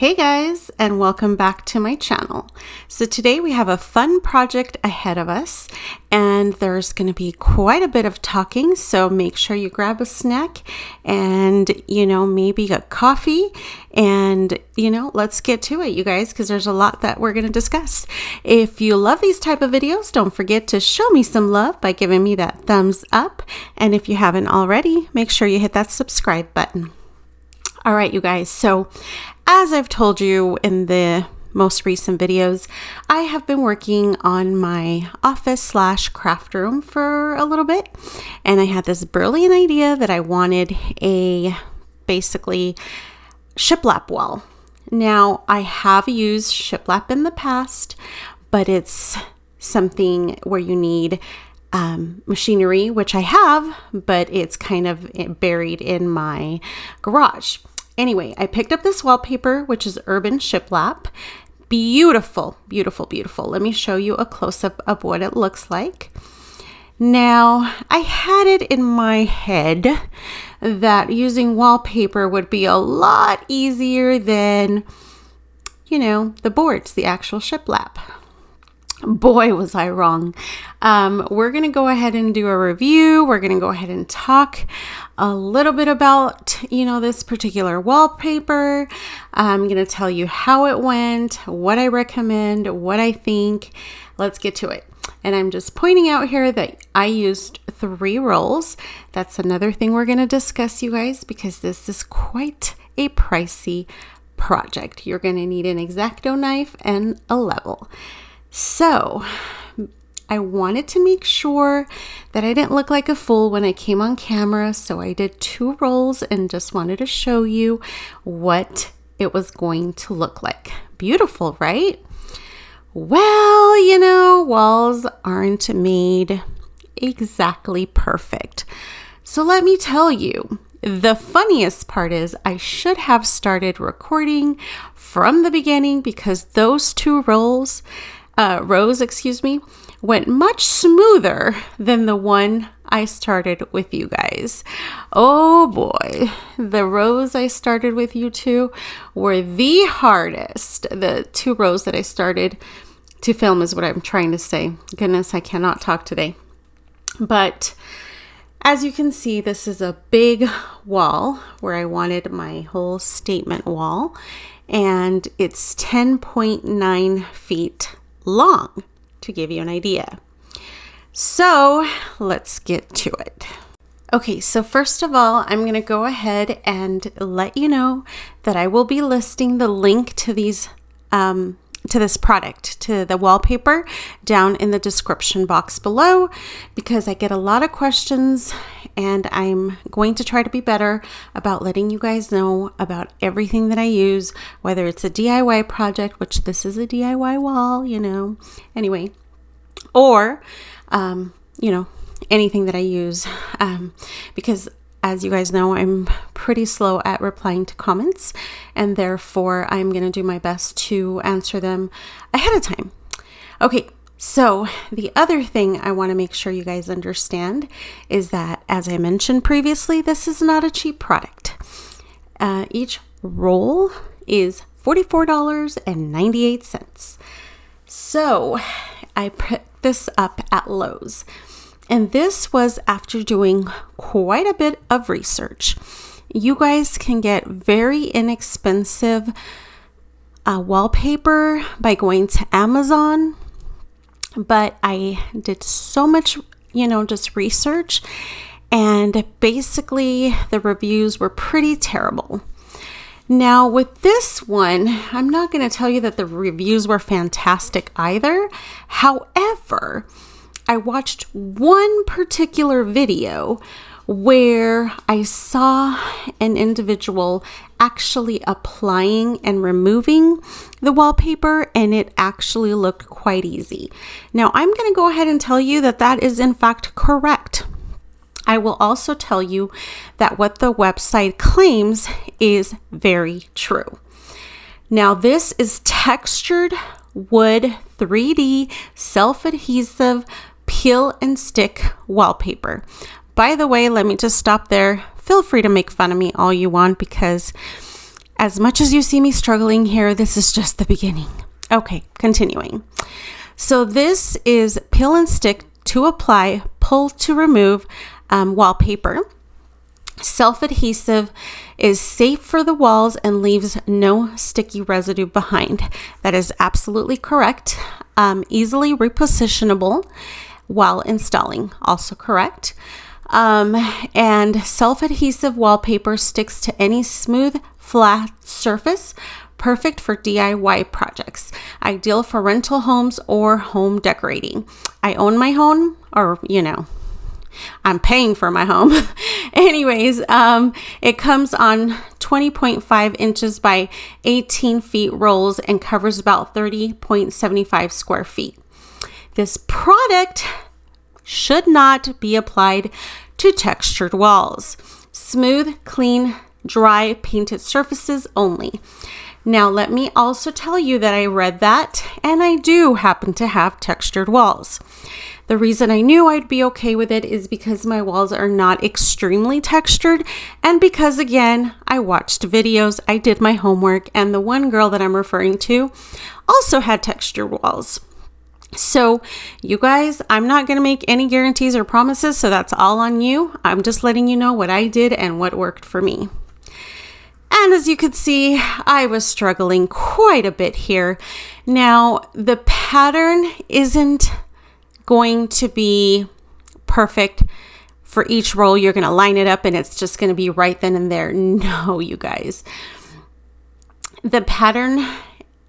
Hey guys, and welcome back to my channel. So today we have a fun project ahead of us, and there's going to be quite a bit of talking, so make sure you grab a snack and, maybe a coffee, and, let's get to it, you guys, because there's a lot that we're going to discuss. If you love these type of videos, don't forget to show me some love by giving me that thumbs up, and if you haven't already, make sure you hit that subscribe button. All right, you guys, so as I've told you in the most recent videos, I have been working on my office/craft room for a little bit, and I had this brilliant idea that I wanted a basically shiplap wall. Now, I have used shiplap in the past, but it's something where you need machinery, which I have, but it's kind of buried in my garage. Anyway, I picked up this wallpaper, which is Urban Shiplap. Beautiful, beautiful, beautiful. Let me show you a close-up of what it looks like. Now, I had it in my head that using wallpaper would be a lot easier than, the boards, the actual shiplap. Boy, was I wrong. We're going to go ahead and do a review. We're going to go ahead and talk a little bit about, this particular wallpaper. I'm going to tell you how it went, what I recommend, what I think. Let's get to it. And I'm just pointing out here that I used 3 rolls. That's another thing we're going to discuss, you guys, because this is quite a pricey project. You're going to need an X-Acto knife and a level. So I wanted to make sure that I didn't look like a fool when I came on camera. So I did 2 rolls and just wanted to show you what it was going to look like. Beautiful, right? Well, walls aren't made exactly perfect. So let me tell you, the funniest part is I should have started recording from the beginning because those 2 rows, went much smoother than the one I started with you guys. Oh boy, the rows I started with you 2 were the hardest. The 2 rows that I started to film is what I'm trying to say. Goodness, I cannot talk today. But as you can see, this is a big wall where I wanted my whole statement wall, and it's 10.9 feet long, to give you an idea. So let's get to it. Okay, so first of all, I'm going to go ahead and let you know that I will be listing the link to these to this product, to the wallpaper, down in the description box below, because I get a lot of questions and I'm going to try to be better about letting you guys know about everything that I use, whether it's a DIY project, which this is a DIY wall, anyway, or, anything that I use, because as you guys know, I'm pretty slow at replying to comments, and therefore I'm going to do my best to answer them ahead of time. Okay, so the other thing I want to make sure you guys understand is that, as I mentioned previously, this is not a cheap product. Each roll is $44.98. So I put this up at Lowe's. And this was after doing quite a bit of research. You guys can get very inexpensive wallpaper by going to Amazon. But I did so much, just research. And basically the reviews were pretty terrible. Now with this one, I'm not going to tell you that the reviews were fantastic either. However, I watched one particular video where I saw an individual actually applying and removing the wallpaper, and it actually looked quite easy. Now, I'm going to go ahead and tell you that that is in fact correct. I will also tell you that what the website claims is very true. Now, this is textured wood 3D self-adhesive peel and stick wallpaper. By the way, let me just stop there. Feel free to make fun of me all you want, because as much as you see me struggling here, this is just the beginning. Okay, continuing. So this is peel and stick to apply, pull to remove wallpaper. Self-adhesive, is safe for the walls and leaves no sticky residue behind. That is absolutely correct. Easily repositionable while installing, also correct. And self-adhesive wallpaper sticks to any smooth, flat surface. Perfect for DIY projects. Ideal for rental homes or home decorating. I own my home, or I'm paying for my home. Anyways, it comes on 20.5 inches by 18 feet rolls and covers about 30.75 square feet. This product should not be applied to textured walls. Smooth, clean, dry, painted surfaces only. Now, let me also tell you that I read that, and I do happen to have textured walls. The reason I knew I'd be okay with it is because my walls are not extremely textured, and because, again, I watched videos, I did my homework, and the one girl that I'm referring to also had textured walls. So, you guys, I'm not going to make any guarantees or promises, so that's all on you. I'm just letting you know what I did and what worked for me. And as you could see, I was struggling quite a bit here. Now, the pattern isn't going to be perfect for each roll. You're going to line it up and it's just going to be right then and there. No, you guys. The pattern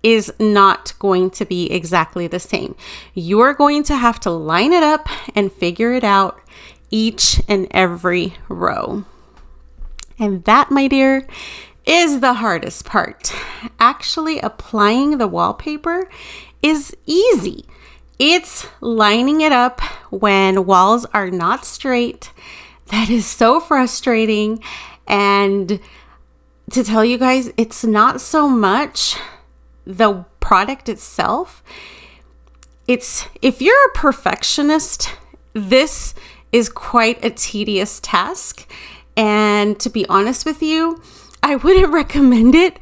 is not going to be exactly the same. You're going to have to line it up and figure it out each and every row. And that, my dear, is the hardest part. Actually, applying the wallpaper is easy. It's lining it up when walls are not straight. That is so frustrating. And to tell you guys, it's not so much the product itself. It's, if you're a perfectionist, this is quite a tedious task. And to be honest with you, I wouldn't recommend it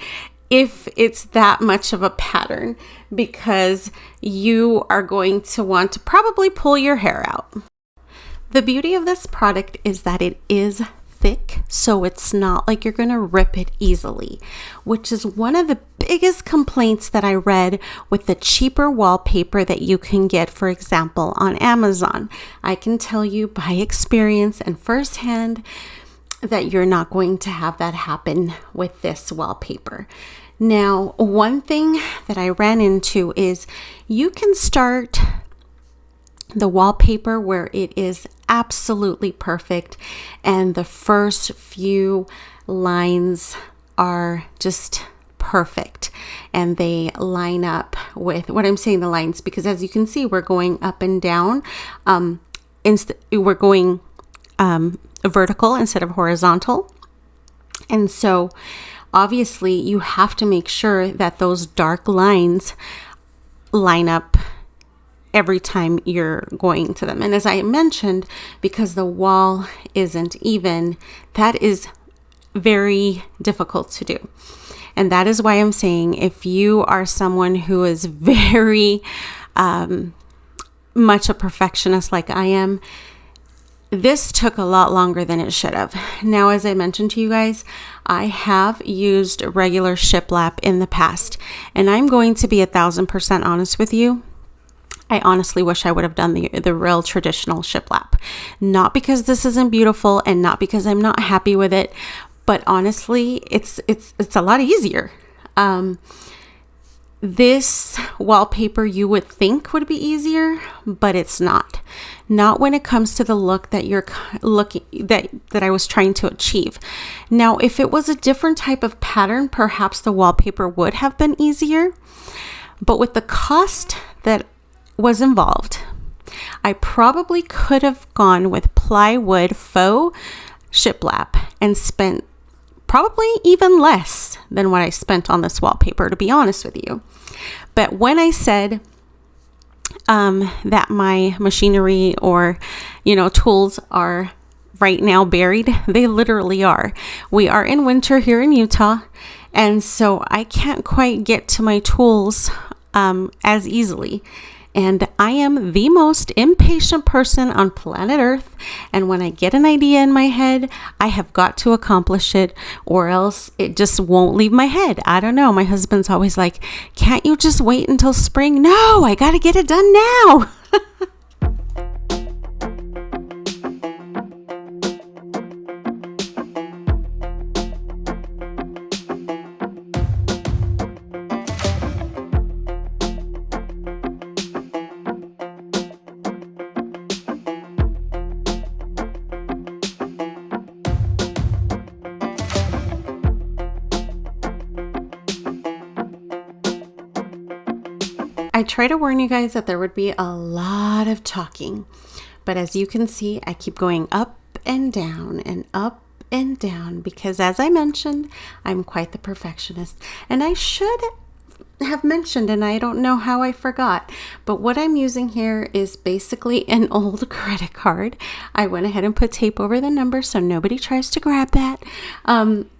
if it's that much of a pattern, because you are going to want to probably pull your hair out. The beauty of this product is that it is thick, so it's not like you're going to rip it easily, which is one of the biggest complaints that I read with the cheaper wallpaper that you can get, for example, on Amazon. I can tell you by experience and firsthand that you're not going to have that happen with this wallpaper. Now, one thing that I ran into is you can start the wallpaper where it is absolutely perfect and the first few lines are just perfect and they line up with what I'm saying, the lines, because as you can see, we're going up and down. We're going vertical instead of horizontal. And so obviously you have to make sure that those dark lines line up every time you're going to them. And as I mentioned, because the wall isn't even, that is very difficult to do. And that is why I'm saying, if you are someone who is very much a perfectionist like I am, this took a lot longer than it should have. Now, as I mentioned to you guys, I have used regular Shiplap in the past, and I'm going to be 1,000% honest with you. I honestly wish I would have done the real traditional Shiplap. Not because this isn't beautiful and not because I'm not happy with it, but honestly, it's a lot easier. This wallpaper you would think would be easier, but it's not. Not when it comes to the look that you're looking that I was trying to achieve. Now, if it was a different type of pattern, perhaps the wallpaper would have been easier. But with the cost that was involved, I probably could have gone with plywood faux shiplap and spent probably even less than what I spent on this wallpaper, to be honest with you. But when I said that my machinery or, tools are right now buried, they literally are. We are in winter here in Utah, And so I can't quite get to my tools as easily. And I am the most impatient person on planet Earth. And when I get an idea in my head, I have got to accomplish it, or else it just won't leave my head. I don't know. My husband's always like, can't you just wait until spring? No, I got to get it done now. I try to warn you guys that there would be a lot of talking, but as you can see, I keep going up and down and up and down because, as I mentioned, I'm quite the perfectionist. And I should have mentioned, and I don't know how I forgot, but what I'm using here is basically an old credit card. I went ahead and put tape over the number so nobody tries to grab that.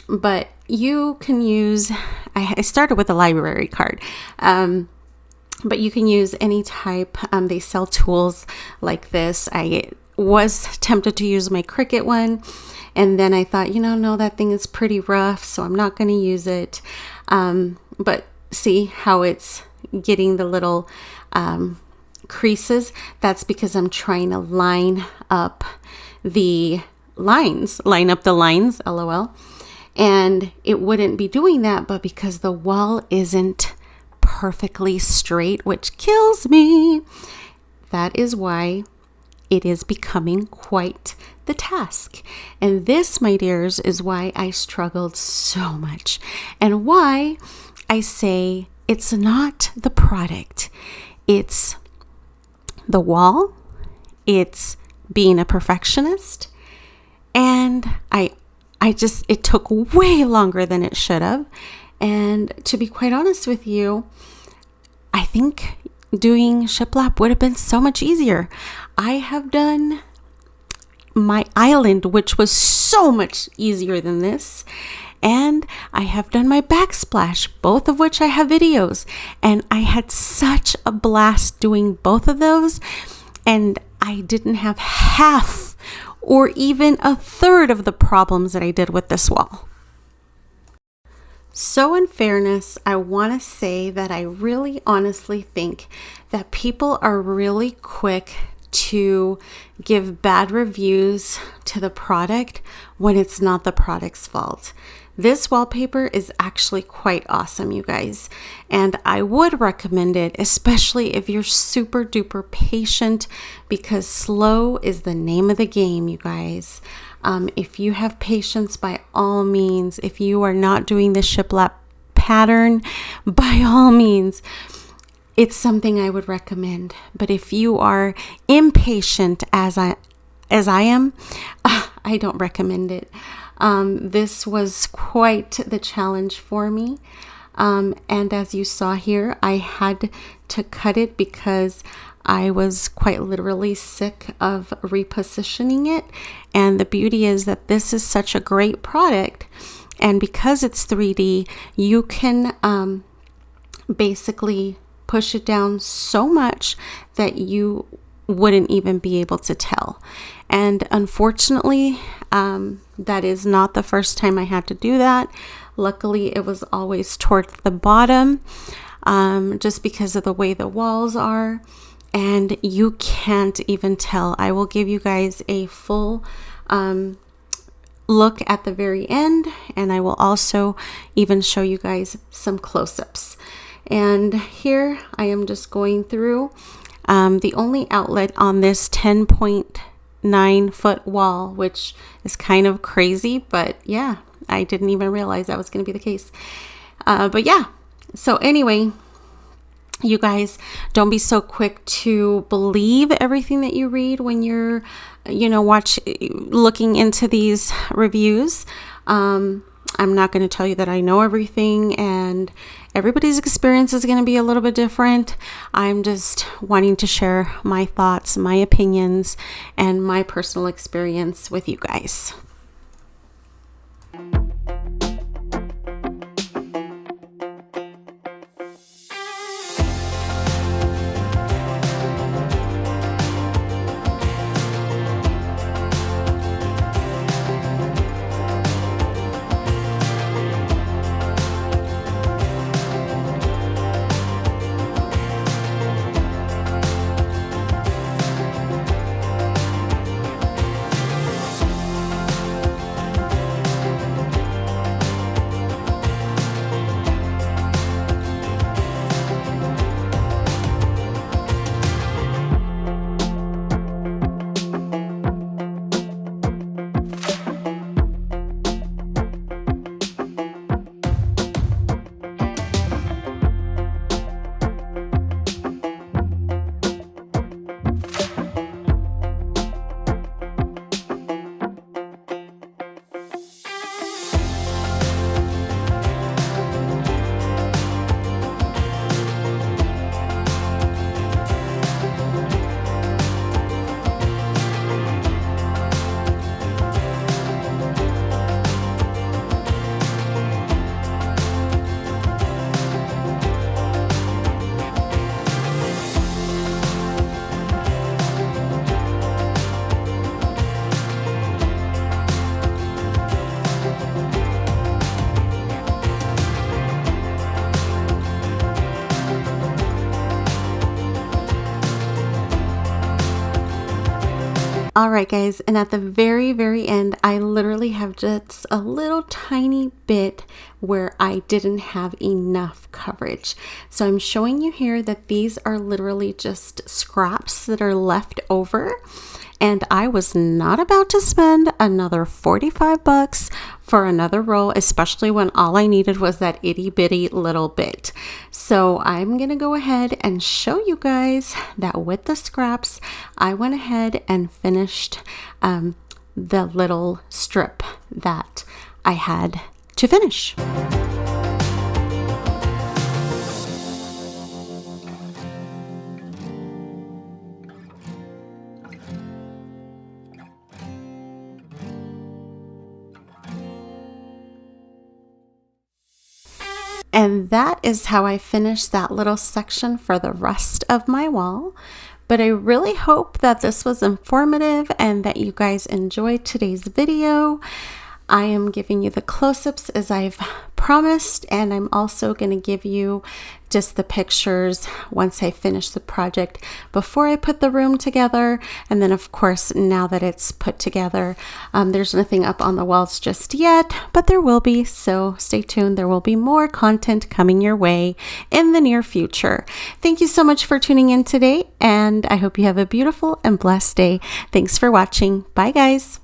But you can use, I started with a library card. But you can use any type. They sell tools like this. I was tempted to use my Cricut one. And then I thought, no, that thing is pretty rough, so I'm not going to use it. But see how it's getting the little creases? That's because I'm trying to line up the lines, LOL. And it wouldn't be doing that, but because the wall isn't perfectly straight, which kills me. That is why it is becoming quite the task. And this, my dears, is why I struggled so much and why I say it's not the product. It's the wall. It's being a perfectionist. And it took way longer than it should have. And to be quite honest with you, I think doing Shiplap would have been so much easier. I have done my island, which was so much easier than this. And I have done my backsplash, both of which I have videos. And I had such a blast doing both of those. And I didn't have half or even a third of the problems that I did with this wall. So in fairness, I want to say that I really honestly think that people are really quick to give bad reviews to the product when it's not the product's fault. This wallpaper is actually quite awesome, you guys, and I would recommend it, especially if you're super duper patient, because slow is the name of the game, you guys. If you have patience, by all means, if you are not doing the Shiplap pattern, by all means, it's something I would recommend. But if you are impatient as I am, I don't recommend it. This was quite the challenge for me. And as you saw here, I had to cut it because I was quite literally sick of repositioning it. And the beauty is that this is such a great product. And because it's 3D, you can basically push it down so much that you wouldn't even be able to tell. And unfortunately, that is not the first time I had to do that. Luckily, it was always towards the bottom, just because of the way the walls are. And you can't even tell. I will give you guys a full look at the very end, and I will also even show you guys some close-ups. And here I am just going through the only outlet on this 10.9 foot wall, which is kind of crazy, but yeah, I didn't even realize that was going to be the case. But yeah, so anyway, you guys, don't be so quick to believe everything that you read when you're, looking into these reviews. I'm not going to tell you that I know everything, and everybody's experience is going to be a little bit different. I'm just wanting to share my thoughts, my opinions, and my personal experience with you guys. All right, guys, and at the very, very end, I literally have just a little tiny bit where I didn't have enough coverage. So I'm showing you here that these are literally just scraps that are left over. And I was not about to spend another 45 bucks for another roll, especially when all I needed was that itty bitty little bit. So I'm going to go ahead and show you guys that with the scraps, I went ahead and finished the little strip that I had to finish. And that is how I finished that little section for the rest of my wall. But I really hope that this was informative and that you guys enjoyed today's video. I am giving you the close-ups as I've promised, and I'm also going to give you just the pictures once I finish the project before I put the room together. And then of course, now that it's put together, there's nothing up on the walls just yet, but there will be, so stay tuned. There will be more content coming your way in the near future. Thank you so much for tuning in today, and I hope you have a beautiful and blessed day. Thanks for watching. Bye guys.